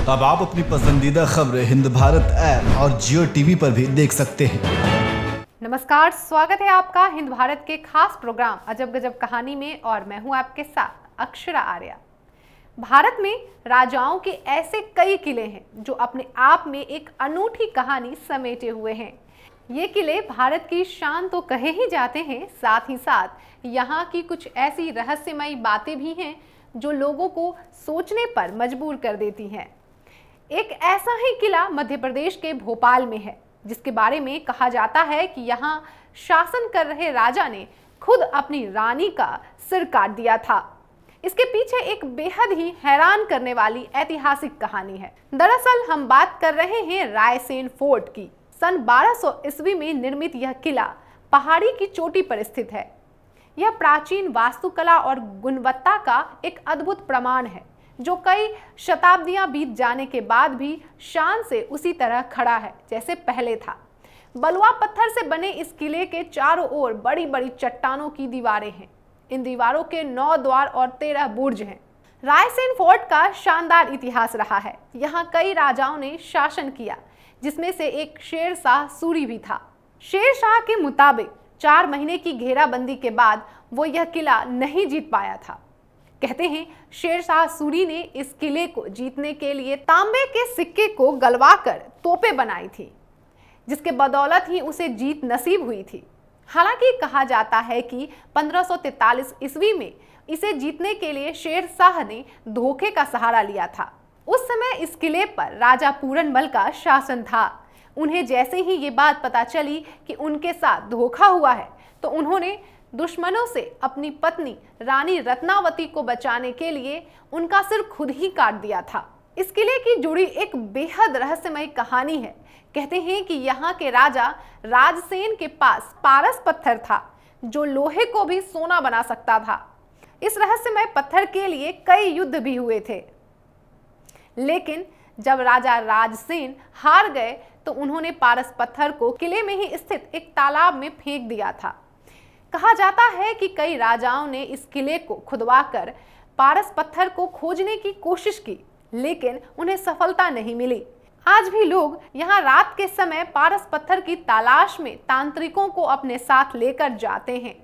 अब आप अपनी पसंदीदा खबरें हिंद भारत ऐप और जियो टीवी पर भी देख सकते हैं। नमस्कार, स्वागत है आपका हिंद भारत के खास प्रोग्राम अजब गजब कहानी में और मैं हूं आपके साथ अक्षरा आर्या। भारत में राजाओं के ऐसे कई किले हैं जो अपने आप में एक अनूठी कहानी समेटे हुए हैं। ये किले भारत की शान तो कहे ही जाते हैं, साथ ही साथ यहाँ की कुछ ऐसी रहस्यमयी बातें भी हैं जो लोगों को सोचने पर मजबूर कर देती हैं। एक ऐसा ही किला मध्य प्रदेश के भोपाल में है जिसके बारे में कहा जाता है कि यहाँ शासन कर रहे राजा ने खुद अपनी रानी का सिर काट दिया था। इसके पीछे एक बेहद ही हैरान करने वाली ऐतिहासिक कहानी है। दरअसल हम बात कर रहे हैं रायसेन फोर्ट की। सन 1200 ईस्वी में निर्मित यह किला पहाड़ी की चोटी पर स्थित है। यह प्राचीन वास्तुकला और गुणवत्ता का एक अद्भुत प्रमाण है जो कई शताब्दियां बीत जाने के बाद भी शान से उसी तरह खड़ा है जैसे पहले था। बलुआ पत्थर से बने इस किले के चारों ओर बड़ी बड़ी चट्टानों की दीवारें हैं। इन दीवारों के 9 द्वार और 13 बुर्ज हैं। रायसेन फोर्ट का शानदार इतिहास रहा है। यहाँ कई राजाओं ने शासन किया, जिसमें से एक शेर शाह सूरी भी था। शेर शाह के मुताबिक 4 महीने की घेराबंदी के बाद वो यह किला नहीं जीत पाया था। कहते हैं शेर शाह सूरी ने इस किले को जीतने के लिए तांबे के सिक्के को गलवाकर तोपें बनाई थी, जिसके बदौलत ही उसे जीत नसीब हुई थी। हालांकि कहा जाता है कि 1543 ईस्वी में इसे जीतने के लिए शेर शाह ने धोखे का सहारा लिया था। उस समय इस किले पर राजा पूरनमल का शासन था। उन्हें जैसे ही ये बात पता चली कि उनके साथ धोखा हुआ है तो उन्होंने दुश्मनों से अपनी पत्नी रानी रत्नावती को बचाने के लिए उनका सिर खुद ही काट दिया था। इस किले की जुड़ी एक बेहद रहस्यमय कहानी है। कहते हैं कि यहाँ के राजा राजसेन के पास पारस पत्थर था जो लोहे को भी सोना बना सकता था। इस रहस्यमय पत्थर के लिए कई युद्ध भी हुए थे, लेकिन जब राजा राजसेन हार गए तो उन्होंने पारस पत्थर को किले में ही स्थित एक तालाब में फेंक दिया था। कहा जाता है कि कई राजाओं ने इस किले को खुदवाकर पारस पत्थर को खोजने की कोशिश की, लेकिन उन्हें सफलता नहीं मिली। आज भी लोग यहाँ रात के समय पारस पत्थर की तलाश में तांत्रिकों को अपने साथ लेकर जाते हैं,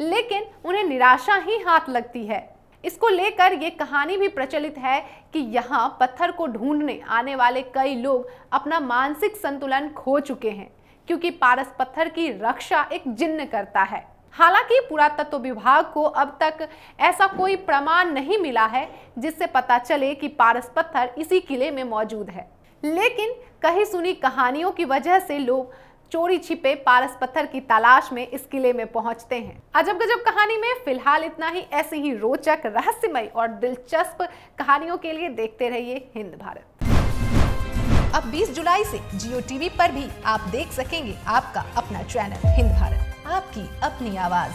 लेकिन उन्हें निराशा ही हाथ लगती है। इसको लेकर ये कहानी भी प्रचलित है कि यहाँ पत्थर को ढूंढने आने वाले कई लोग अपना मानसिक संतुलन खो चुके हैं, क्योंकि पारस पत्थर की रक्षा एक जिन्न करता है। हालांकि पुरातत्व विभाग को अब तक ऐसा कोई प्रमाण नहीं मिला है जिससे पता चले कि पारस पत्थर इसी किले में मौजूद है, लेकिन कहीं सुनी कहानियों की वजह से लोग चोरी छिपे पारस पत्थर की तलाश में इस किले में पहुंचते हैं। अजब गजब कहानी में फिलहाल इतना ही। ऐसी ही रोचक, रहस्यमय और दिलचस्प कहानियों के लिए देखते रहिए हिंद भारत। अब 20 जुलाई से जियो टीवी पर भी आप देख सकेंगे आपका अपना चैनल हिंद भारत, आपकी अपनी आवाज।